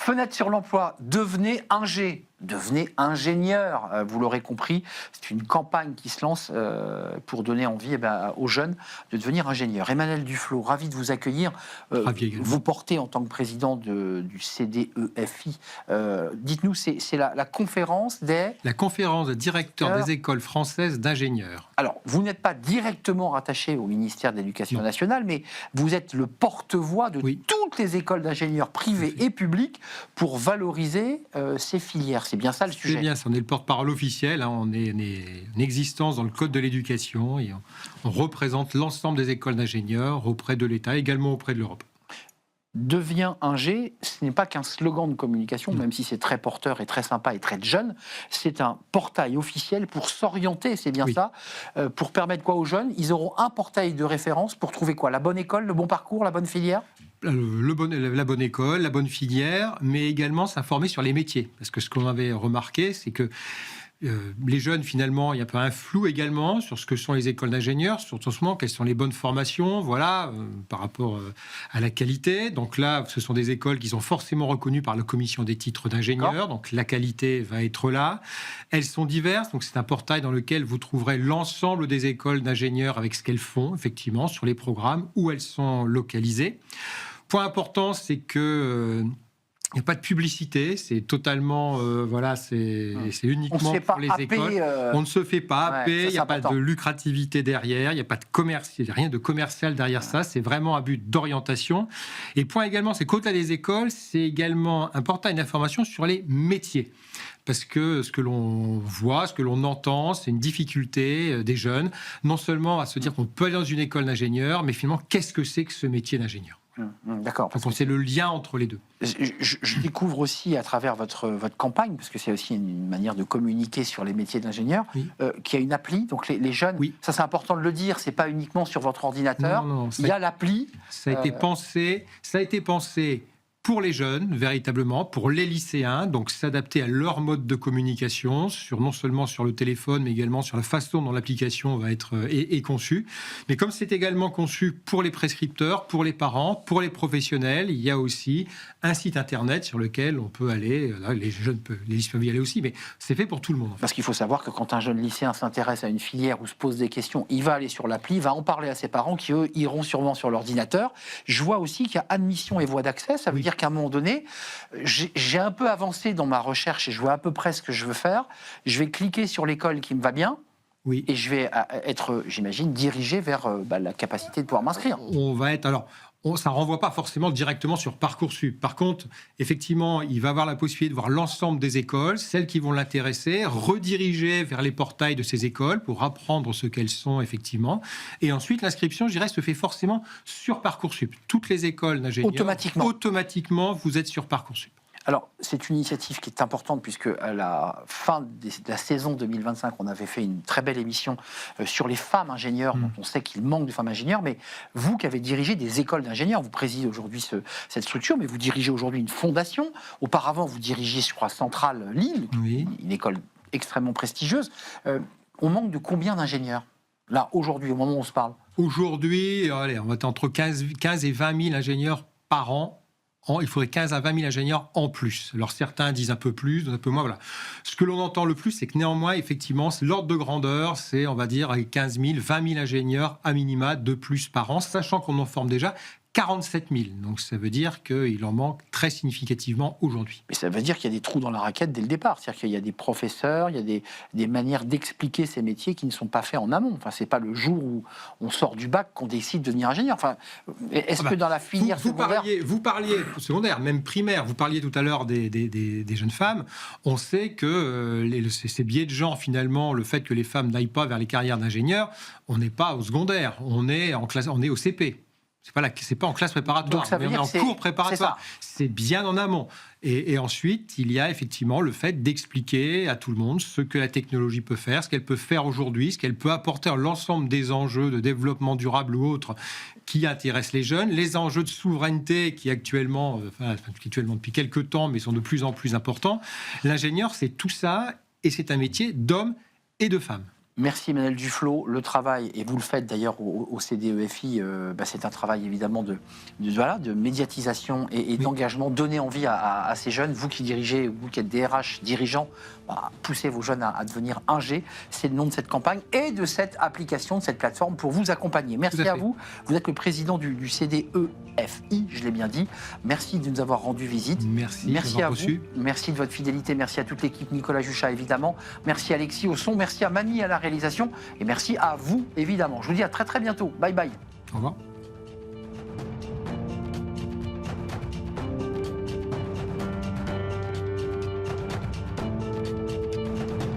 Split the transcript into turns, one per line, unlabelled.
Fenêtre sur l'emploi, devenez ingénieur, vous l'aurez compris. C'est une campagne qui se lance pour donner envie aux jeunes de devenir ingénieur. Emmanuel Duflot, ravi de vous accueillir. Vous portez en tant que président du CDEFI. Dites-nous, c'est la conférence des...
La conférence de directeurs des écoles françaises d'ingénieurs.
Alors, vous n'êtes pas directement rattaché au ministère de l'Éducation nationale, mais vous êtes le porte-voix de toutes les écoles d'ingénieurs privées et publiques pour valoriser ces filières. C'est bien ça le sujet.
C'est bien ça, on est le porte-parole officiel, on est en existence dans le Code de l'éducation et on représente l'ensemble des écoles d'ingénieurs auprès de l'État, également auprès de l'Europe.
Devient ingé, ce n'est pas qu'un slogan de communication, même si c'est très porteur et très sympa et très jeune, c'est un portail officiel pour s'orienter, c'est bien ça, pour permettre quoi aux jeunes? Ils auront un portail de référence pour trouver quoi? La bonne école, le bon parcours, la bonne filière?
La bonne école, la bonne filière, mais également s'informer sur les métiers. Parce que ce qu'on avait remarqué, c'est que les jeunes, finalement, il y a un peu un flou également sur ce que sont les écoles d'ingénieurs, sur quelles sont les bonnes formations, par rapport à la qualité. Donc là, ce sont des écoles qui sont forcément reconnues par la commission des titres d'ingénieurs, donc la qualité va être là. Elles sont diverses, donc c'est un portail dans lequel vous trouverez l'ensemble des écoles d'ingénieurs avec ce qu'elles font, effectivement, sur les programmes où elles sont localisées. Point important, c'est que... il n'y a pas de publicité, c'est totalement, c'est uniquement pour les écoles. On ne se fait pas happer, il n'y a pas de lucrativité derrière, il n'y a pas de commerce, il n'y a rien de commercial derrière ça, c'est vraiment un but d'orientation. Et point également, c'est qu'au-delà des écoles, c'est également un portail d'information sur les métiers. Parce que ce que l'on voit, ce que l'on entend, c'est une difficulté des jeunes, non seulement à se dire qu'on peut aller dans une école d'ingénieur, mais finalement, qu'est-ce que c'est que ce métier d'ingénieur ?
D'accord.
Donc c'est le lien entre les deux.
Je découvre aussi à travers votre campagne, parce que c'est aussi une manière de communiquer sur les métiers d'ingénieur, qu'il y a une appli. Donc les jeunes, ça c'est important de le dire, c'est pas uniquement sur votre ordinateur.
Non,
il y a l'appli.
Ça a été pensé pour les jeunes, véritablement, pour les lycéens, donc s'adapter à leur mode de communication, non seulement sur le téléphone, mais également sur la façon dont l'application va être est conçue. Mais comme c'est également conçu pour les prescripteurs, pour les parents, pour les professionnels, il y a aussi un site internet sur lequel on peut aller. Là, les lycéens peuvent y aller aussi, mais c'est fait pour tout le monde.
Parce qu'il faut savoir que quand un jeune lycéen s'intéresse à une filière ou se pose des questions, il va aller sur l'appli, il va en parler à ses parents qui, eux, iront sûrement sur l'ordinateur. Je vois aussi qu'il y a admission et voie d'accès. Ça veut dire qu'à un moment donné, j'ai un peu avancé dans ma recherche et je vois à peu près ce que je veux faire. Je vais cliquer sur l'école qui me va bien. Et je vais être, j'imagine, dirigé vers la capacité de pouvoir m'inscrire.
Ça ne renvoie pas forcément directement sur Parcoursup. Par contre, effectivement, il va avoir la possibilité de voir l'ensemble des écoles, celles qui vont l'intéresser, rediriger vers les portails de ces écoles pour apprendre ce qu'elles sont effectivement. Et ensuite, l'inscription, je dirais, se fait forcément sur Parcoursup. Toutes les écoles d'ingénieurs, automatiquement, vous êtes sur Parcoursup.
Alors, c'est une initiative qui est importante puisque à la fin de la saison 2025, on avait fait une très belle émission sur les femmes ingénieurs, dont on sait qu'il manque de femmes ingénieurs, mais vous qui avez dirigé des écoles d'ingénieurs, vous présidez aujourd'hui cette structure, mais vous dirigez aujourd'hui une fondation. Auparavant, vous dirigez, je crois, Centrale Lille, une école extrêmement prestigieuse. On manque de combien d'ingénieurs, là, aujourd'hui, au moment où on se parle?
Aujourd'hui, on va être entre 15 et 20 000 ingénieurs par an. Il faudrait 15 à 20 000 ingénieurs en plus. Alors certains disent un peu plus, un peu moins. Voilà. Ce que l'on entend le plus, c'est que néanmoins, effectivement, l'ordre de grandeur, c'est, on va dire, 15 000, 20 000 ingénieurs à minima de plus par an, sachant qu'on en forme déjà 47 000. Donc ça veut dire qu'il en manque très significativement aujourd'hui.
Mais ça veut dire qu'il y a des trous dans la raquette dès le départ. C'est-à-dire qu'il y a des professeurs, il y a des manières d'expliquer ces métiers qui ne sont pas faits en amont. Enfin, c'est pas le jour où on sort du bac qu'on décide de devenir ingénieur. Enfin, est-ce que dans la filière secondaire...
Vous parliez secondaire, même primaire, vous parliez tout à l'heure des jeunes femmes. On sait que ces biais de genre, finalement, le fait que les femmes n'aillent pas vers les carrières d'ingénieurs, on n'est pas au secondaire, on est au CP. C'est pas en classe préparatoire,
donc ça veut dire
en cours préparatoire. C'est bien en amont. Et ensuite, il y a effectivement le fait d'expliquer à tout le monde ce que la technologie peut faire, ce qu'elle peut faire aujourd'hui, ce qu'elle peut apporter à l'ensemble des enjeux de développement durable ou autres qui intéressent les jeunes, les enjeux de souveraineté qui actuellement depuis quelques temps, mais sont de plus en plus importants. L'ingénieur, c'est tout ça, et c'est un métier d'homme et de femme.
Merci Emmanuel Duflot. Le travail, et vous le faites d'ailleurs au CDEFI, c'est un travail évidemment de médiatisation et d'engagement. Donnez envie à ces jeunes, vous qui dirigez, vous qui êtes DRH, dirigeants, poussez vos jeunes à devenir ingé. C'est le nom de cette campagne et de cette application, de cette plateforme pour vous accompagner. Merci à vous. Vous êtes le président du CDEFI, je l'ai bien dit. Merci de nous avoir rendu visite. Merci à vous. Merci de votre fidélité. Merci à toute l'équipe. Nicolas Juchat, évidemment. Merci Alexis au son. Merci à Mani à la réalisation. Et merci à vous, évidemment. Je vous dis à très très bientôt. Bye bye.
Au revoir.